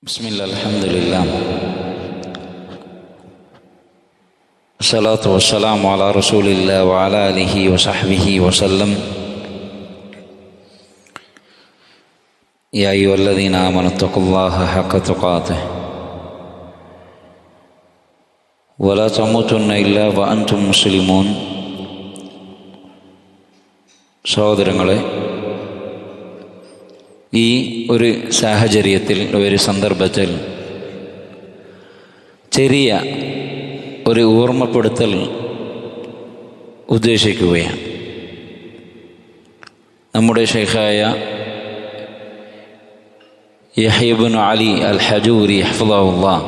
ബിസ്മില്ലാ അൽഹംദുലില്ലാ വസ്സലാത്തു വസ്സലാമു അലാ റസൂലില്ലാ വഅലാ ആലിഹി വസഹ്ബിഹി വസല്ലം. യാ അയ്യുഹല്ലദീന ആമനൂ ഇത്തഖുല്ലാഹ ഹഖ്ക തുഖാതിഹി വലാ തമൂതുന്ന ഇല്ലാ വഅൻതും മുസ്ലിമൂൻ. സഹോദരങ്ങളെ, ഈ ഒരു സാഹചര്യത്തിൽ, ഒരു സന്ദർഭത്തിൽ ചെറിയ ഒരു ഓർമ്മപ്പെടുത്തൽ ഉദ്ദേശിക്കുകയാണ്. നമ്മുടെ ശൈഖായ യഹ്യ ഇബ്നു അലി അൽ ഹജൂരി ഹഫ്ളഹുല്ലാഹ്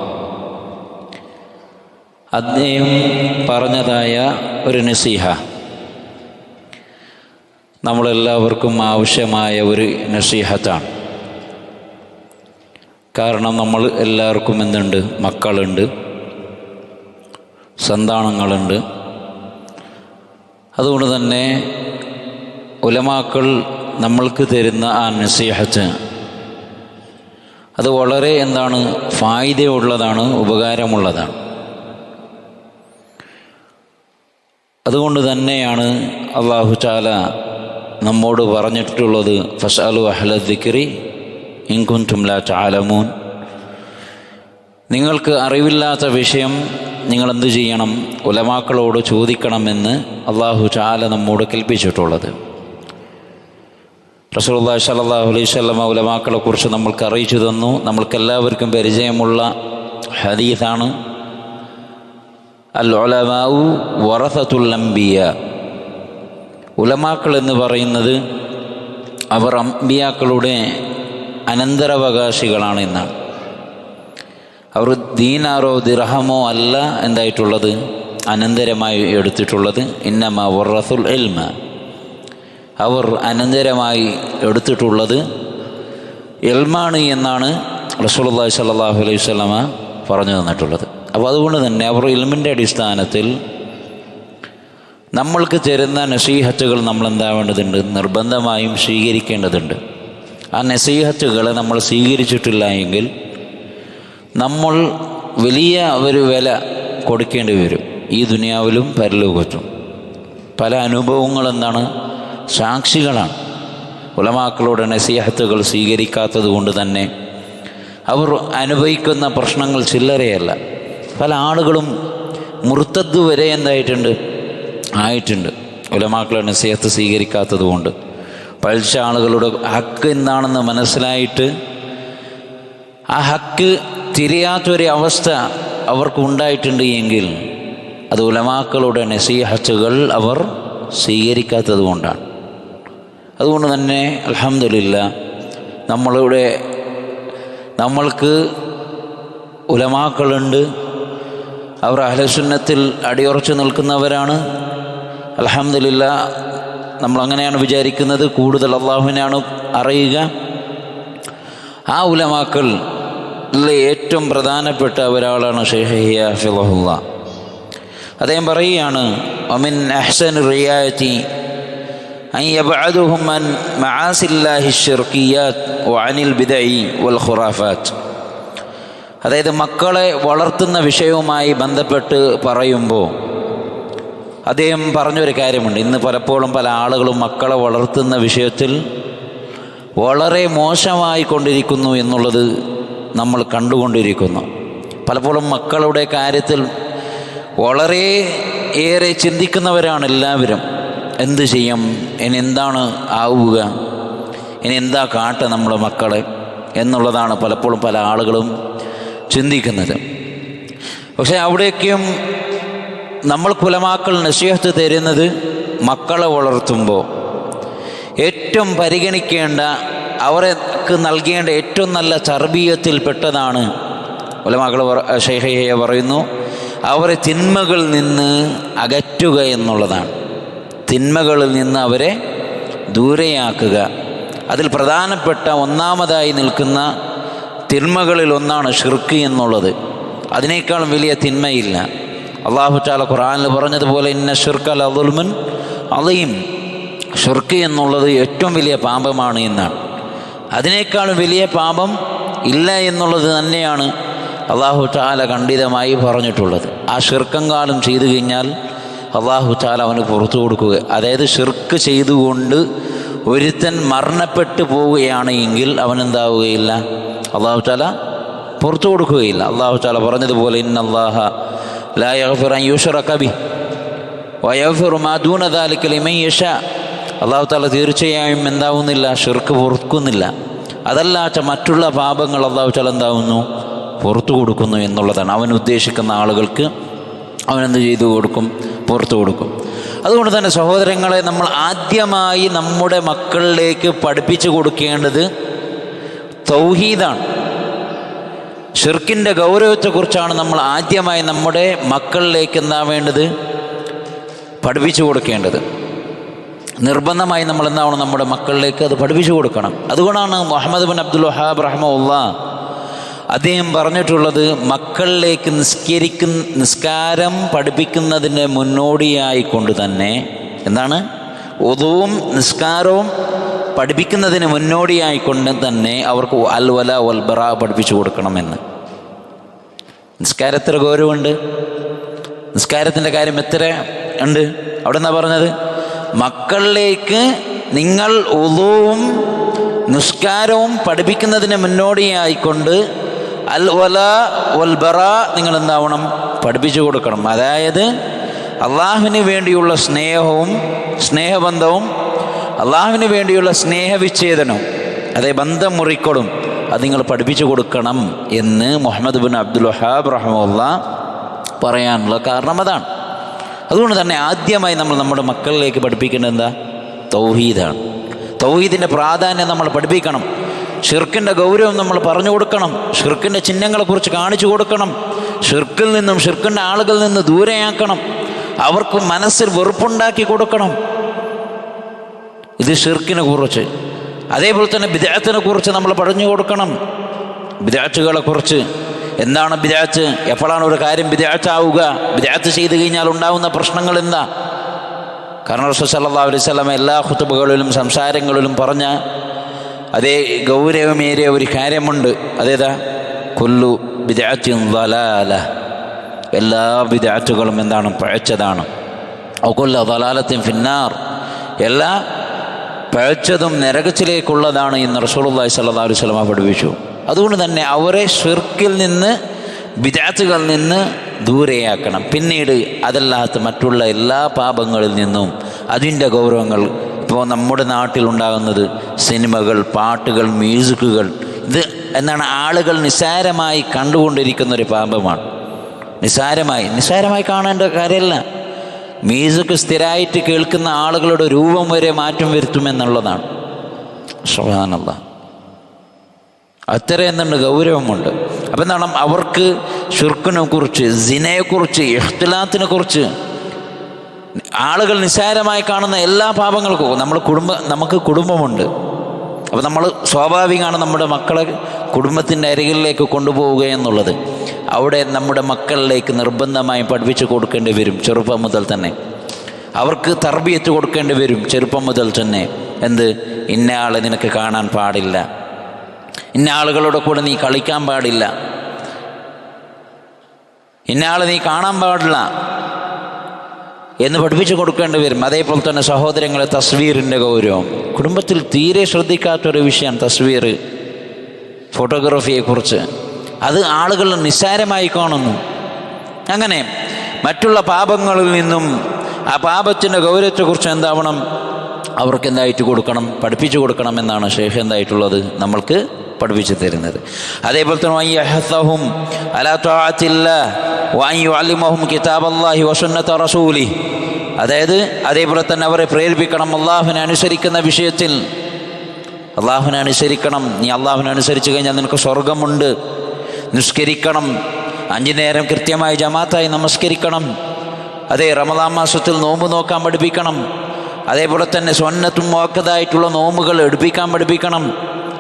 അദ്ദേഹം പറഞ്ഞതായ ഒരു നസീഹ നമ്മളെല്ലാവർക്കും ആവശ്യമായ ഒരു നസീഹത്താണ്. കാരണം നമ്മൾ എല്ലാവർക്കും എന്തുണ്ട്? മക്കളുണ്ട്, സന്താനങ്ങളുണ്ട്. അതുകൊണ്ട് തന്നെ ഉലമാക്കൾ നമ്മൾക്ക് തരുന്ന ആ നസീഹത്ത് അത് വളരെ ഫായിദയുള്ളതാണ്, ഉപകാരമുള്ളതാണ്. അതുകൊണ്ട് തന്നെയാണ് അല്ലാഹു തആല നമ്മോട് പറഞ്ഞിട്ടുള്ളത്, ഫസ്അലു അഹ്ല ദിക്രി ഇൻ കുൻതും ലാ തഅലമൂൻ. നിങ്ങൾക്ക് അറിവില്ലാത്ത വിഷയം നിങ്ങൾ എന്ത് ചെയ്യണം? ഉലമാക്കളോട് ചോദിക്കണമെന്ന് അല്ലാഹു തആല നമ്മോട് കൽപ്പിച്ചിട്ടുള്ളത്. റസൂലുള്ളാഹി സ്വല്ലല്ലാഹു അലൈഹി വസല്ലം ഉലമാക്കളെ കുറിച്ച് നമ്മൾക്ക് അറിയിച്ചു തന്നു. നമ്മൾക്കെല്ലാവർക്കും പരിചയമുള്ള ഹദീസാണ്, അൽ ഉലമാഉ വറസത്തുൽ അംബിയാ. ഉലമാക്കൾ എന്ന് പറയുന്നത് അവർ അംബിയാക്കളുടെ അനന്തരാവകാശികളാണ് എന്നാണ്. അവർ ദീനാറോ ദിർഹമോ അല്ല എന്തായിട്ടുള്ളത്, അനന്തരമായി എടുത്തിട്ടുള്ളത്. ഇന്നമാ വറസുൽ ഇൽമ, അവർ അനന്തരമായി എടുത്തിട്ടുള്ളത് ഇൽമാണ് എന്നാണ് റസൂലുള്ളാഹി സ്വല്ലല്ലാഹു അലൈഹി വസല്ലമ പറഞ്ഞു തന്നിട്ടുള്ളത്. അപ്പോൾ അതുകൊണ്ട് തന്നെ അവർ ഇൽമിൻ്റെ അടിസ്ഥാനത്തിൽ നമ്മൾക്ക് തരുന്ന നസീഹത്തുകൾ നമ്മൾ എന്താവേണ്ടതുണ്ട്? നിർബന്ധമായും സ്വീകരിക്കേണ്ടതുണ്ട്. ആ നസീഹത്തുകളെ നമ്മൾ സ്വീകരിച്ചിട്ടില്ല എങ്കിൽ നമ്മൾ വലിയ ഒരു വില കൊടുക്കേണ്ടി വരും, ഈ ദുനിയാവിലും പരലോകത്തും. പല അനുഭവങ്ങൾ സാക്ഷികളാണ്. ഉലമാക്കളുടെ നസീഹത്തുകൾ സ്വീകരിക്കാത്തത് കൊണ്ട് തന്നെ അവർ അനുഭവിക്കുന്ന പ്രശ്നങ്ങൾ ചില്ലറയല്ല. പല ആളുകളും മുർത്തദ് വരെ ആയിട്ടുണ്ട് ഉലമാക്കളുടെ നസീഹത്ത് സ്വീകരിക്കാത്തത് കൊണ്ട്. പലിശ ആളുകളുടെ ഹക്ക് എന്താണെന്ന് മനസ്സിലായിട്ട് ആ ഹക്ക് തിരിയാത്തൊരു അവസ്ഥ അവർക്ക് ഉണ്ടായിട്ടുണ്ട് എങ്കിൽ അത് ഉലമാക്കളുടെ നസീഹത്തുകൾ അവർ സ്വീകരിക്കാത്തത് കൊണ്ടാണ്. അതുകൊണ്ട് തന്നെ അൽഹംദുലില്ലാ നമ്മൾക്ക് ഉലമാക്കളുണ്ട്. അവർ അഹ്ലുസുന്നത്തിൽ അടിയുറച്ച് നിൽക്കുന്നവരാണ്. അൽഹംദുലില്ലാ, നമ്മളങ്ങനെയാണ് വിചാരിക്കുന്നത്. കൂടുതൽ അള്ളാഹുവിനെയാണ് അറിയുക. ആ ഉലമാക്കളിലെ ഏറ്റവും പ്രധാനപ്പെട്ട ഒരാളാണ് ശൈഖ് യഹ്യ ഹഫിളഹുല്ലാഹ്. അദ്ദേഹം പറയുകയാണ്, വമിൻ അഹ്സനി റിയായതി അൻ യബ്അദുഹും അൻ മആസില്ലാഹി ശിർകിയാത്ത് വഅനിൽ ബിദഇ വൽ ഖുറാഫാത്ത്. അതായത് മക്കളെ വളർത്തുന്ന വിഷയവുമായി ബന്ധപ്പെട്ട് പറയുമ്പോൾ അദ്ദേഹം പറഞ്ഞൊരു കാര്യമുണ്ട്. ഇന്ന് പലപ്പോഴും പല ആളുകളും മക്കളെ വളർത്തുന്ന വിഷയത്തിൽ വളരെ മോശമായി കൊണ്ടിരിക്കുന്നു എന്നുള്ളത് നമ്മൾ കണ്ടുകൊണ്ടിരിക്കുന്നു. പലപ്പോഴും മക്കളുടെ കാര്യത്തിൽ വളരെ ഏറെ ചിന്തിക്കുന്നവരാണ് എല്ലാവരും. എന്ത് ചെയ്യും, ഇനി എന്താണ് ആവുക, ഇനി എന്താ നമ്മുടെ മക്കളെ എന്നുള്ളതാണ് പലപ്പോഴും പല ആളുകളും ചിന്തിക്കുന്നത്. പക്ഷേ അവിടേക്കും നമ്മൾക്ക് ഉലമാക്കൾ നസീഹത്ത് തരുന്നത്, മക്കളെ വളർത്തുമ്പോൾ ഏറ്റവും പരിഗണിക്കേണ്ട, അവർക്ക് നൽകേണ്ട ഏറ്റവും നല്ല തർബീയത്തിൽപ്പെട്ടതാണ് ഉലമാക്കൾ ശൈഖ് യഹ്യ പറയുന്നു, അവരെ തിന്മകളിൽ നിന്ന് അകറ്റുക എന്നുള്ളതാണ്. തിന്മകളിൽ നിന്ന് അവരെ ദൂരെയാക്കുക. അതിൽ പ്രധാനപ്പെട്ട ഒന്നാമതായി നിൽക്കുന്ന തിന്മകളിൽ ഒന്നാണ് ഷിർക്ക് എന്നുള്ളത്. അതിനേക്കാളും വലിയ തിന്മയില്ല. അല്ലാഹു തആല ഖുർആനിൽ പറഞ്ഞതുപോലെ, ഇന്ന ശിർക ലദുൽമുൻ അളീം, ഷിർക്ക് എന്നുള്ളത് ഏറ്റവും വലിയ പാപമാണ് എന്നാണ്. അതിനേക്കാളും വലിയ പാപം ഇല്ല എന്നുള്ളത് തന്നെയാണ് അള്ളാഹു തആല ഖണ്ഡിതമായി പറഞ്ഞിട്ടുള്ളത്. ആ ഷിർക്കെങ്ങാനും ചെയ്തു കഴിഞ്ഞാൽ അള്ളാഹു തആല അവന് പുറത്തു കൊടുക്കുക. അതായത് ഷിർക്ക് ചെയ്തുകൊണ്ട് ഒരുത്തൻ മരണപ്പെട്ടു പോവുകയാണ് എങ്കിൽ അവനെന്താവുകയില്ല, അള്ളാഹു തആല പുറത്തു കൊടുക്കുകയില്ല. അള്ളാഹു തആല പറഞ്ഞതുപോലെ ഇന്നല്ലാഹ ലാ യഗ്ഫിറു അൻ യുശ്റക ബിഹി വയഗ്ഫിറു മാ ദൂന ദാലിക ലിമൻ യശാ. അള്ളാഹു തആല തീർച്ചയായും എന്താവുന്നില്ല, ഷിർക്ക് പൊറുക്കുന്നില്ല. അതല്ലാത്ത മറ്റുള്ള പാപങ്ങൾ അള്ളാഹു തആല എന്താവുന്നു, പുറത്തു കൊടുക്കുന്നു എന്നുള്ളതാണ്. അവൻ ഉദ്ദേശിക്കുന്ന ആളുകൾക്ക് അവനെന്ത് ചെയ്തു കൊടുക്കും, പുറത്തു കൊടുക്കും. അതുകൊണ്ട് തന്നെ സഹോദരങ്ങളെ, നമ്മൾ ആദ്യമായി നമ്മുടെ മക്കളിലേക്ക് പഠിപ്പിച്ചു കൊടുക്കേണ്ടത് തൗഹീദാണ്. ഷിർക്കിൻ്റെ ഗൗരവത്തെക്കുറിച്ചാണ് നമ്മൾ ആദ്യമായി നമ്മുടെ മക്കളിലേക്ക് എന്താ വേണ്ടത്, പഠിപ്പിച്ചു കൊടുക്കേണ്ടത്. നിർബന്ധമായി നമ്മൾ എന്താവണം, നമ്മുടെ മക്കളിലേക്ക് അത് പഠിപ്പിച്ചു കൊടുക്കണം. അതുകൊണ്ടാണ് മുഹമ്മദ് ബിൻ അബ്ദുൽ വഹാബ് റഹിമഹുല്ലാഹ് അദ്ദേഹം പറഞ്ഞിട്ടുള്ളത്, മക്കളിലേക്ക് നിസ്കാരം പഠിപ്പിക്കുന്നതിന് മുന്നോടിയായി കൊണ്ട് തന്നെ എന്താണ്, വുദൂവും നിസ്കാരവും പഠിപ്പിക്കുന്നതിന് മുന്നോടിയായി കൊണ്ട് തന്നെ അവർക്ക് അൽ വല വൽ ബറാ പഠിപ്പിച്ചു കൊടുക്കണമെന്ന്. നിസ്കാരം എത്ര ഗൗരവമുണ്ട്, നിസ്കാരത്തിൻ്റെ കാര്യം എത്ര ഉണ്ട്. അവിടെ എന്താ പറഞ്ഞത്, മക്കളിലേക്ക് നിങ്ങൾ വുദൂവും നിസ്കാരവും പഠിപ്പിക്കുന്നതിന് മുന്നോടിയായിക്കൊണ്ട് അൽ വല വൽ ബറാ നിങ്ങൾ എന്താവണം, പഠിപ്പിച്ചു കൊടുക്കണം. അതായത് അള്ളാഹുവിന് വേണ്ടിയുള്ള സ്നേഹവും സ്നേഹബന്ധവും അള്ളാഹുവിന് വേണ്ടിയുള്ള സ്നേഹവിച്ഛേദനവും, അതേ ബന്ധം മുറിക്കലും അത് നിങ്ങൾ പഠിപ്പിച്ചു കൊടുക്കണം എന്ന് മുഹമ്മദ് ബിൻ അബ്ദുൽ വഹാബ് റഹിമഹുല്ലാഹ് പറയാനുള്ള കാരണം അതാണ്. അതുകൊണ്ട് തന്നെ ആദ്യമായി നമ്മൾ നമ്മുടെ മക്കളിലേക്ക് പഠിപ്പിക്കേണ്ടത് എന്താ, തൗഹീദാണ്. തൗഹീദിൻ്റെ പ്രാധാന്യം നമ്മൾ പഠിപ്പിക്കണം. ഷിർക്കിൻ്റെ ഗൗരവം നമ്മൾ പറഞ്ഞു കൊടുക്കണം. ഷിർക്കിൻ്റെ ചിഹ്നങ്ങളെക്കുറിച്ച് കാണിച്ചു കൊടുക്കണം. ഷിർക്കിൽ നിന്നും ഷിർക്കിൻ്റെ ആളുകളിൽ നിന്ന് ദൂരെയാക്കണം. അവർക്ക് മനസ്സിൽ വെറുപ്പുണ്ടാക്കി കൊടുക്കണം. ഇത് ഷിർക്കിനെ കുറിച്ച്. അതേപോലെ തന്നെ ബിദ്അത്തിനെ കുറിച്ച് നമ്മൾ പറഞ്ഞു കൊടുക്കണം. ബിദ്അത്തുകളെ കുറിച്ച്, എന്താണ് ബിദ്അത്ത്, എപ്പോഴാണ് ഒരു കാര്യം ബിദ്അത്താവുക, ബിദ്അത്ത് ചെയ്തു കഴിഞ്ഞാൽ ഉണ്ടാവുന്ന പ്രശ്നങ്ങൾ എന്താ. കാരണം റസൂൽ സല്ലല്ലാഹു അലൈഹി വസല്ലം എല്ലാ ഖുതുബകളിലും സംസാരങ്ങളിലും പറഞ്ഞ അതേ ഗൗരവമേറിയ ഒരു കാര്യമുണ്ട്. അതേതാ, കുല്ലു ബിദ്അത്തിൻ ളലാല, എല്ലാ ബിദ്അത്തുകളും എന്താണ്, പഴച്ചതാണ്. ഔ കുല്ലു ളലാലത്തിൻ ഫിന്നാർ, എല്ലാ പഴച്ചതും നരകത്തിലേക്കുള്ളതാണ് എന്ന് റസൂലുള്ളാഹി സ്വല്ലല്ലാഹു അലൈഹി വസല്ലം പഠിപ്പിച്ചു. അതുകൊണ്ട് തന്നെ അവരെ ഷിർക്കിൽ നിന്ന് ബിദ്അത്തുകളിൽ നിന്ന് ദൂരെയാക്കണം. പിന്നീട് അതല്ലാത്ത മറ്റുള്ള എല്ലാ പാപങ്ങളിൽ നിന്നും അതിൻ്റെ ഗൗരവങ്ങൾ, ഇപ്പോൾ നമ്മുടെ നാട്ടിലുണ്ടാകുന്നത് സിനിമകൾ, പാട്ടുകൾ, മ്യൂസിക്കുകൾ, ഇത് എന്താണ്, ആളുകൾ നിസ്സാരമായി കണ്ടുകൊണ്ടിരിക്കുന്നൊരു പാപമാണ്. നിസ്സാരമായി കാണേണ്ട കാര്യമല്ല. മ്യൂസിക് സ്ഥിരമായിട്ട് കേൾക്കുന്ന ആളുകളുടെ രൂപം വരെ മാറ്റം വരുത്തുമെന്നുള്ളതാണ്. സുബ്ഹാനല്ലാഹ്, അത്ര എന്തുണ്ട്, ഗൗരവമുണ്ട്. അപ്പം എന്താണ്, അവർക്ക് ഷിർക്കിനെ കുറിച്ച്, സിനയെക്കുറിച്ച്, ഇഖ്തിലാത്തിനെ കുറിച്ച്, ആളുകൾ നിസ്സാരമായി കാണുന്ന എല്ലാ പാപങ്ങൾക്കും നമുക്ക് കുടുംബമുണ്ട്. അപ്പോൾ നമ്മൾ സ്വാഭാവികമാണ് നമ്മുടെ മക്കളെ കുടുംബത്തിൻ്റെ അരികിലേക്ക് കൊണ്ടുപോവുക എന്നുള്ളത്. അവിടെ നമ്മുടെ മക്കളിലേക്ക് നിർബന്ധമായും പഠിപ്പിച്ചു കൊടുക്കേണ്ടി വരും ചെറുപ്പം മുതൽ തന്നെ. അവർക്ക് തർബിയത്ത് കൊടുക്കേണ്ടി വരും ചെറുപ്പം മുതൽ തന്നെ. എന്ത്, ഇന്ന ആളെ നിനക്ക് കാണാൻ പാടില്ല, ഇന്ന ആളുകളുടെ കൂടെ നീ കളിക്കാൻ പാടില്ല, ഇന്ന ആളെ നീ കാണാൻ പാടില്ല എന്ന് പഠിപ്പിച്ചു കൊടുക്കേണ്ടി വരും. അതേപോലെ തന്നെ സഹോദരങ്ങളെ, തസ്വീറിൻ്റെ ഗൗരവം കുടുംബത്തിൽ തീരെ ശ്രദ്ധിക്കാത്തൊരു വിഷയമാണ് തസ്വീർ, ഫോട്ടോഗ്രാഫിയെക്കുറിച്ച്. അത് ആളുകൾ നിസ്സാരമായി കാണുന്നു. അങ്ങനെ മറ്റുള്ള പാപങ്ങളിൽ നിന്നും ആ പാപത്തിൻ്റെ ഗൗരവത്തെക്കുറിച്ച് എന്താവണം, അവർക്ക് എന്തായിട്ട് കൊടുക്കണം, പഠിപ്പിച്ചു കൊടുക്കണം എന്നാണ് ഷെയ്ഖ് എന്തായിട്ടുള്ളത് നമ്മൾക്ക് പഠിപ്പിച്ചു തരുന്നത്. അതേപോലെ തന്നെ വയഹ്സഹും അലാ തആത്തില്ലാഹ് വഅൻ യുഅല്ലിമഹും കിതാബല്ലാഹി വസുന്നത റസൂലിഹി, അതായത് അതേപോലെ തന്നെ അവരെ പ്രേരിപ്പിക്കണം അള്ളാഹുവിനെ അനുസരിക്കുന്ന വിഷയത്തിൽ. അള്ളാഹുവിനെ അനുസരിക്കണം. നീ അള്ളാഹുവിനെ അനുസരിച്ച് കഴിഞ്ഞാൽ നിനക്ക് സ്വർഗമുണ്ട്. നിസ്കരിക്കണം, 5 നേരം കൃത്യമായി ജമാഅത്തായി നമസ്കരിക്കണം. അതേ റമദാൻ മാസത്തിൽ നോമ്പ് നോക്കാൻ പഠിപ്പിക്കണം. അതേപോലെ തന്നെ സുന്നത്തും മുഅക്കദായിട്ടുള്ള നോമ്പുകൾ എടുപ്പിക്കാൻ പഠിപ്പിക്കണം.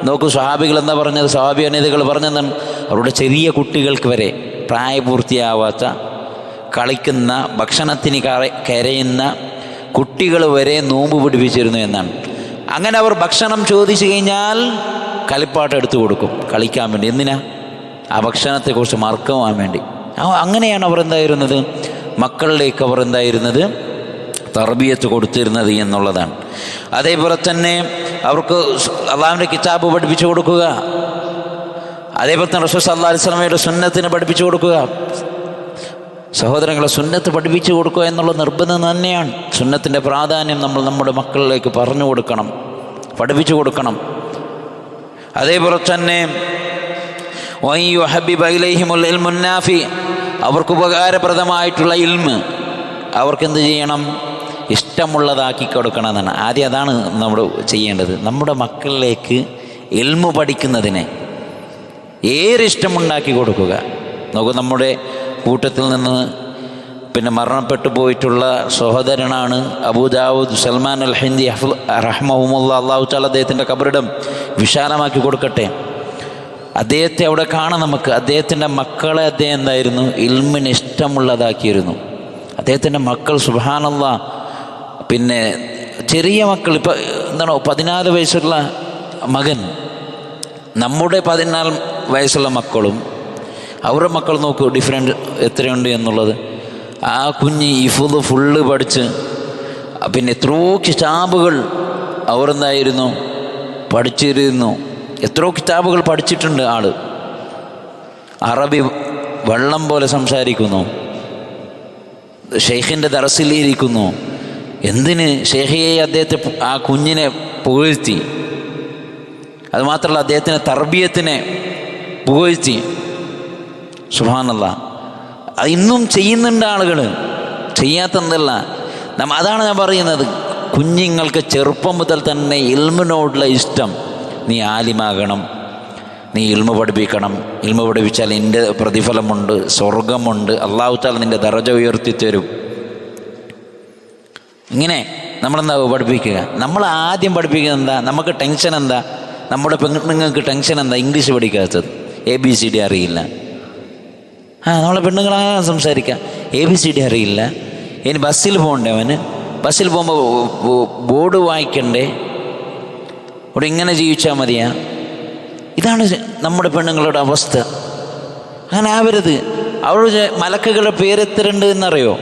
നോക്കൂ, സ്വഹാബികൾ എന്താ പറഞ്ഞത്, സ്വഹാബി അനീതികൾ പറഞ്ഞതെന്ന്, അവരുടെ ചെറിയ കുട്ടികൾക്ക് വരെ, പ്രായപൂർത്തിയാവാത്ത, കളിക്കുന്ന, ഭക്ഷണത്തിന് കരയുന്ന കുട്ടികൾ വരെ നോമ്പ് പിടിപ്പിച്ചിരുന്നു എന്നാണ്. അങ്ങനെ അവർ ഭക്ഷണം ചോദിച്ചു കഴിഞ്ഞാൽ കളിപ്പാട്ടം എടുത്തു കൊടുക്കും കളിക്കാൻ വേണ്ടി. എന്തിനാ? ആ ഭക്ഷണത്തെക്കുറിച്ച് മറക്കുവാൻ വേണ്ടി. അങ്ങനെയാണ് അവർ എന്തായിരുന്നത്, മക്കളിലേക്ക് അവർ എന്തായിരുന്നത്, തർബിയത്ത് കൊടുത്തിരുന്നത് എന്നുള്ളതാണ്. അതേപോലെ തന്നെ അവർക്ക് അള്ളാഹുവിൻ്റെ കിതാബ് പഠിപ്പിച്ചു കൊടുക്കുക, അതേപോലെ തന്നെ റസൂൽ സല്ലല്ലാഹു അലൈഹി വസല്ലമയുടെ സുന്നത്തിനെ പഠിപ്പിച്ചു കൊടുക്കുക. സഹോദരങ്ങളെ, സുന്നത്ത് പഠിപ്പിച്ചു കൊടുക്കുക എന്നുള്ള നിർബന്ധം തന്നെയാണ്. സുന്നത്തിൻ്റെ പ്രാധാന്യം നമ്മൾ നമ്മുടെ മക്കളിലേക്ക് പറഞ്ഞു കൊടുക്കണം, പഠിപ്പിച്ചു കൊടുക്കണം. അതേപോലെ തന്നെ അവർക്ക് ഉപകാരപ്രദമായിട്ടുള്ള ഇൽമ് അവർക്കെന്ത് ചെയ്യണം, ഇഷ്ടമുള്ളതാക്കി കൊടുക്കണം എന്നാണ്. ആദ്യം അതാണ് നമ്മൾ ചെയ്യേണ്ടത്. നമ്മുടെ മക്കളിലേക്ക് ഇൽമു പഠിക്കുന്നതിനെ ഏറെ ഇഷ്ടമുണ്ടാക്കി കൊടുക്കുക. നോക്കൂ, നമ്മുടെ കൂട്ടത്തിൽ നിന്ന് പിന്നെ മരണപ്പെട്ടു പോയിട്ടുള്ള സഹോദരനാണ് അബൂ ദാവൂദ് സൽമാൻ അൽ ഹിന്ദി റഹ്മഹുമുല്ലാ. അള്ളാഹു തആല അദ്ദേഹത്തിൻ്റെ ഖബറിടം വിശാലമാക്കി കൊടുക്കട്ടെ. അദ്ദേഹത്തെ അവിടെ കാണാം നമുക്ക്. അദ്ദേഹത്തിൻ്റെ മക്കളെ അദ്ദേഹം എന്തായിരുന്നു, ഇൽമിന് ഇഷ്ടമുള്ളതാക്കിയിരുന്നു. അദ്ദേഹത്തിൻ്റെ മക്കൾ സുബ്ഹാനല്ലാഹ്, പിന്നെ ചെറിയ മക്കൾ, ഇപ്പം എന്താണ് 14 വയസ്സുള്ള മകൻ, നമ്മുടെ 14 വയസ്സുള്ള മക്കളും അവരുടെ മക്കൾ നോക്കൂ, ഡിഫറൻറ്റ് എത്രയുണ്ട് എന്നുള്ളത്. ആ കുഞ്ഞ് ഇഫ്ള് ഫുള്ള് പഠിച്ച്, പിന്നെ എത്രയോ കിതാബുകൾ അവർ എന്തായിരുന്നു, പഠിച്ചിരുന്നു. എത്രയോ കിതാബുകൾ പഠിച്ചിട്ടുണ്ട് ആള്. അറബി വെള്ളം പോലെ സംസാരിക്കുന്നു, ഷെയ്ഖിൻ്റെ ദർസിലിരിക്കുന്നു. എന്തിന്? ഷെയ്ഖിയെ അദ്ദേഹത്തെ, ആ കുഞ്ഞിനെ പുകഴ്ത്തി. അതുമാത്രമല്ല, അദ്ദേഹത്തിൻ്റെ തർബിയത്തിനെ പുകഴ്ത്തി. സുബ്ഹാനല്ലാഹ്, അത് ഇന്നും ചെയ്യുന്നുണ്ട് ആളുകൾ, ചെയ്യാത്തതല്ല. അതാണ് ഞാൻ പറയുന്നത്, കുഞ്ഞുങ്ങൾക്ക് ചെറുപ്പം മുതൽ തന്നെ ഇൽമിനോടുള്ള ഇഷ്ടം. നീ ആലിമാകണം, നീ ഇൽമു പഠിപ്പിക്കണം, ഇൽമു പഠിപ്പിച്ചാൽ നിൻ്റെ പ്രതിഫലമുണ്ട്, സ്വർഗമുണ്ട്, അല്ലാഹു തആല നിൻ്റെ ദറജ ഉയർത്തി തരും. ഇങ്ങനെ നമ്മളെന്താ പഠിപ്പിക്കുക? നമ്മൾ ആദ്യം പഠിപ്പിക്കുന്നത് എന്താ? നമുക്ക് ടെൻഷൻ എന്താ? നമ്മുടെ പെണ്ണുങ്ങൾക്ക് ടെൻഷൻ എന്താ? ഇംഗ്ലീഷ് പഠിക്കാത്തത്, ABCD അറിയില്ല. നമ്മളെ പെണ്ണുങ്ങളാണ് സംസാരിക്കുക, ABCD അറിയില്ല. ഇനി ബസ്സിൽ പോകണ്ടേ അവന്? ബസ്സിൽ പോകുമ്പോൾ ബോർഡ് വായിക്കണ്ടേ? ഇവിടെ ഇങ്ങനെ ജീവിച്ചാൽ മതിയാ? ഇതാണ് നമ്മുടെ പെണ്ണുങ്ങളുടെ അവസ്ഥ. അങ്ങനെ ആവരുത്. അവരുടെ മലക്കുകളുടെ പേര് എത്രയുണ്ട് എന്നറിയോ?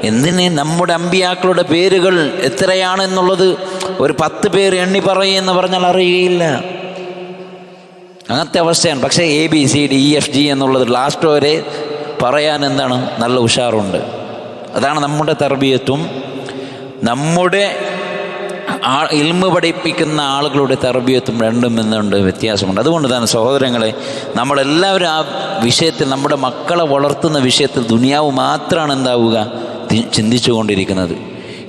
എന്തിന്? നമ്മുടെ അമ്പിയാക്കളുടെ പേരുകൾ എത്രയാണെന്നുള്ളത് ഒരു 10 പേര് എണ്ണി പറയുമെന്ന് പറഞ്ഞാൽ അറിയുകയില്ല. അങ്ങനത്തെ അവസ്ഥയാണ്. പക്ഷേ ABCDEFG എന്നുള്ളത് ലാസ്റ്റ് വരെ പറയാൻ എന്താണ്, നല്ല ഉഷാറുണ്ട്. അതാണ് നമ്മുടെ തർബിയത്തും നമ്മുടെ ഇൽമു പഠിപ്പിക്കുന്ന ആളുകളുടെ തർബിയത്തും രണ്ടും എന്നുണ്ട് വ്യത്യാസമുണ്ട്. അതുകൊണ്ട് തന്നെ സഹോദരങ്ങളെ, നമ്മളെല്ലാവരും ആ വിഷയത്തിൽ, നമ്മുടെ മക്കളെ വളർത്തുന്ന വിഷയത്തിൽ ദുനിയാവ് മാത്രമാണ് എന്താവുക, ചിന്തിച്ചു കൊണ്ടിരിക്കുന്നത്.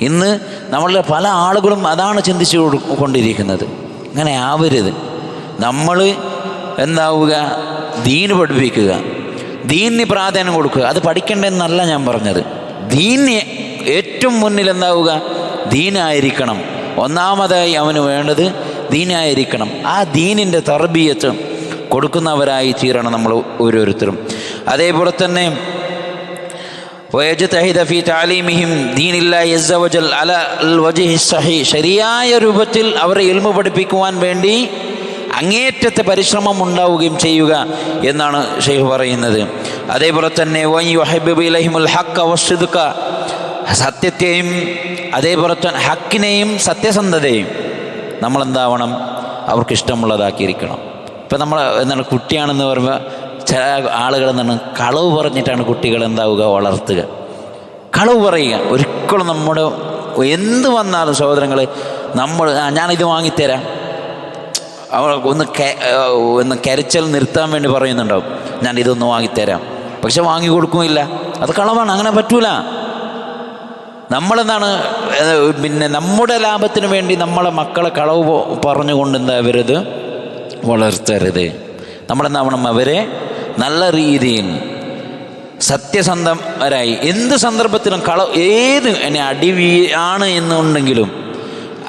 ഇന്ന് നമ്മളുടെ പല ആളുകളും അതാണ് ചിന്തിച്ചു കൊണ്ടിരിക്കുന്നത്. അങ്ങനെ ആവരുത്. നമ്മൾ എന്താവുക, ദീന് പഠിപ്പിക്കുക, ദീനിന് പ്രാധാന്യം കൊടുക്കുക. അത് പഠിക്കേണ്ടതെന്നല്ല ഞാൻ പറഞ്ഞത്. ദീന് ഏറ്റവും മുന്നിൽ എന്താവുക, ദീനായിരിക്കണം. ഒന്നാമതായി അവന് വേണ്ടത് ദീനായിരിക്കണം. ആ ദീനിൻ്റെ തർബിയത്ത് കൊടുക്കുന്നവരായി തീരണം നമ്മൾ ഓരോരുത്തരും. അതേപോലെ തന്നെ ശരിയായ രൂപത്തിൽ അവരെ ഇൽമു പഠിപ്പിക്കുവാൻ വേണ്ടി അങ്ങേറ്റത്തെ പരിശ്രമം ഉണ്ടാവുകയും ചെയ്യുക എന്നാണ് ഷെയ്ഖ് പറയുന്നത്. അതേപോലെ തന്നെ സത്യത്തെയും അതേപോലെ തന്നെ ഹക്കിനെയും സത്യസന്ധതയും നമ്മളെന്താവണം, അവർക്കിഷ്ടമുള്ളതാക്കിയിരിക്കണം. ഇപ്പം നമ്മൾ എന്താണ്, കുട്ടിയാണെന്ന് പറയുമ്പോൾ ചില ആളുകൾ എന്താണ്, കളവ് പറഞ്ഞിട്ടാണ് കുട്ടികൾ എന്താവുക, വളർത്തുക. കളവ് പറയുക. ഒരിക്കലും നമ്മുടെ എന്ത് വന്നാലും സഹോദരങ്ങളെ, നമ്മൾ ഞാനിത് വാങ്ങിത്തരാം, അവൾ ഒന്ന് കരച്ചൽ നിർത്താൻ വേണ്ടി പറയുന്നുണ്ടാവും, ഞാൻ ഇതൊന്ന് വാങ്ങിത്തരാം, പക്ഷെ വാങ്ങി കൊടുക്കുമില്ല. അത് കളവാണ്, അങ്ങനെ പറ്റൂല. നമ്മളെന്താണ്, പിന്നെ നമ്മുടെ ലാഭത്തിന് വേണ്ടി നമ്മളെ മക്കളെ കളവ് പറഞ്ഞുകൊണ്ട് എന്താവരുത്, വളർത്തരുത്. നമ്മളെന്താവണം, അവരെ നല്ല രീതിയിൽ സത്യസന്ധരായി എന്ത് സന്ദർഭത്തിലും ഏത് അടി ആണ് എന്നുണ്ടെങ്കിലും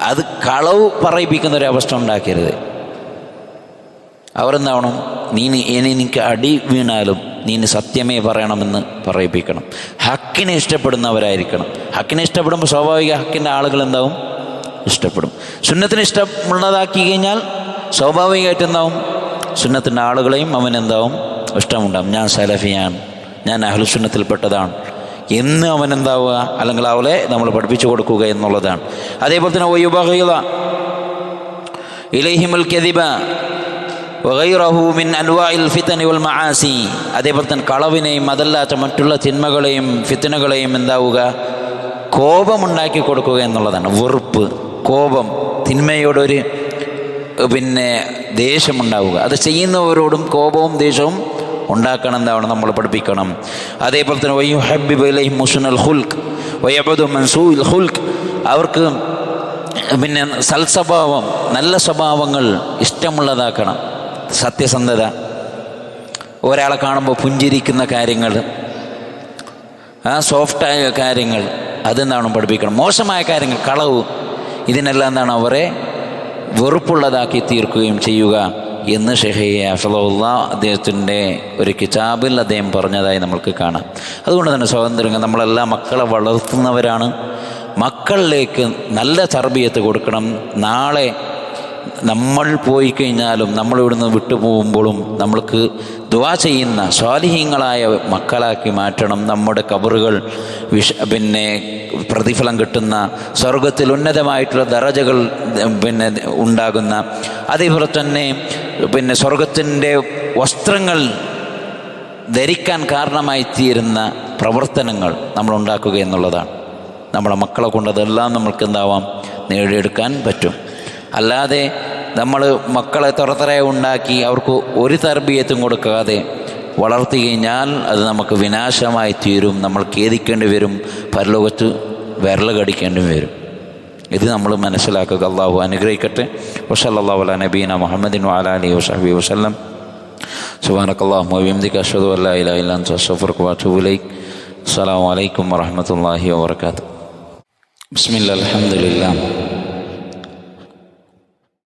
അത് കളവ് പറയിപ്പിക്കുന്ന ഒരവസ്ഥ ഉണ്ടാക്കരുത്. അവരെന്താവണം, എനിക്ക് അടി വീണാലും നീ സത്യമേ പറയണമെന്ന് പറയിപ്പിക്കണം. ഹക്കിനെ ഇഷ്ടപ്പെടുന്നവരായിരിക്കണം. ഹക്കിനെ ഇഷ്ടപ്പെടുമ്പോൾ സ്വാഭാവിക ഹക്കിൻ്റെ ആളുകൾ എന്താവും, ഇഷ്ടപ്പെടും. സുന്നത്തിന് ഇഷ്ടമുള്ളതാക്കി കഴിഞ്ഞാൽ സ്വാഭാവികമായിട്ട് എന്താവും, സുന്നത്തിൻ്റെ ആളുകളെയും അവനെന്താവും ഇഷ്ടമുണ്ടാവും. ഞാൻ സലഫിയാണ്, ഞാൻ അഹ്ലുസുന്നത്തിൽപ്പെട്ടതാണ് എന്ന് അവനെന്താവുക, അല്ലെങ്കിൽ അവളെ നമ്മൾ പഠിപ്പിച്ചു കൊടുക്കുക എന്നുള്ളതാണ്. അതേപോലെ തന്നെ വയുബഗിള ഇലൈഹിമുൽ കദിബ വഗൈറഹു മിൻ അൻവാഇൽ ഫിതനി വൽ മആസി. അതേപോലെ തന്നെ കളവിനെയും അതല്ലാത്ത മറ്റുള്ള തിന്മകളെയും ഫിത്നകളെയും എന്താവുക, കോപമുണ്ടാക്കി കൊടുക്കുക എന്നുള്ളതാണ്. വെറുപ്പ്, കോപം, തിന്മയോടൊരു ദേഷ്യമുണ്ടാവുക. അത് ചെയ്യുന്നവരോടും കോപവും ദേഷ്യവും ഉണ്ടാക്കണം, എന്താവണം, നമ്മൾ പഠിപ്പിക്കണം. അതേപോലെ തന്നെ വയുഹബ്ബിബു ഇലൈഹിം ഹുസ്നുൽ ഖുൽഖ് വയബ്ഉദു മിൻ സൂഇൽ ഖുൽഖ്. അവർക്ക് സൽസ്വഭാവം, നല്ല സ്വഭാവങ്ങൾ ഇഷ്ടമുള്ളതാക്കണം. സത്യസന്ധത, ഒരാളെ കാണുമ്പോൾ പുഞ്ചിരിക്കുന്ന കാര്യങ്ങൾ, സോഫ്റ്റായ കാര്യങ്ങൾ, അതെന്താണ് പഠിപ്പിക്കണം. മോശമായ കാര്യങ്ങൾ, കളവ്, ഇതിനെല്ലാം എന്താണ് അവരെ വെറുപ്പുള്ളതാക്കി തീർക്കുകയും ചെയ്യുക എന്ന് ഷെയ്ഖ് ഹഫിളഹുല്ലാ അദ്ദേഹത്തിൻ്റെ ഒരു കിതാബിൽ അദ്ദേഹം പറഞ്ഞതായി നമ്മൾക്ക് കാണാം. അതുകൊണ്ട് തന്നെ സഹോദരങ്ങൾ, നമ്മളെല്ലാം മക്കളെ വളർത്തുന്നവരാണ്. മക്കളിലേക്ക് നല്ല തർബിയത്ത് കൊടുക്കണം. നാളെ നമ്മൾ പോയി കഴിഞ്ഞാലും, നമ്മളിവിടുന്ന് വിട്ടുപോകുമ്പോഴും നമ്മൾക്ക് ദുആ ചെയ്യുന്ന സ്വാലിഹീങ്ങളായ മക്കളാക്കി മാറ്റണം. നമ്മുടെ ഖബറുകൾ പ്രതിഫലം കിട്ടുന്ന, സ്വർഗത്തിൽ ഉന്നതമായിട്ടുള്ള ദറജകൾ ഉണ്ടാകുന്ന, അതേപോലെ തന്നെ സ്വർഗത്തിൻ്റെ വസ്ത്രങ്ങൾ ധരിക്കാൻ കാരണമായി തീരുന്ന പ്രവർത്തനങ്ങൾ നമ്മൾ ഉണ്ടാക്കുക എന്നുള്ളതാണ്. നമ്മളെ മക്കളെ കൊണ്ട് അതെല്ലാം നമ്മൾക്ക് എന്താവാം, നേടിയെടുക്കാൻ പറ്റും. അല്ലാതെ നമ്മൾ മക്കളെ തുറത്തറയെ ഉണ്ടാക്കി അവർക്ക് ഒരു തർബിയത്തും കൊടുക്കാതെ വളർത്തി കഴിഞ്ഞാൽ അത് നമുക്ക് വിനാശമായി തീരും. നമ്മൾ ഖേദിക്കേണ്ടി വരും, പരലോകത്ത് വിരൽ കടിക്കേണ്ടി വരും. ഇത് നമ്മൾ മനസ്സിലാക്കുക. അള്ളാഹു അനുഗ്രഹിക്കട്ടെ. വസല്ലല്ലാഹു അലാ നബീന മുഹമ്മദിൻ വഅലാ ആലിഹി വസഹ്ബിഹി വസല്ലം. സുബ്ഹാനക്കല്ലാഹുമ്മ വബിഹംദിക അശ്ഹദു അല്ലാ ഇലാഹ ഇല്ല അൻത അസ്തഗ്ഫിറുക വഅതൂബു ഇലൈക്. അസ്സലാമു അലൈക്കും വറഹ്മത്തുള്ളാഹി വബറകാതുഹു. ബിസ്മില്ലാഹിൽ ഹംദുലില്ലാഹ്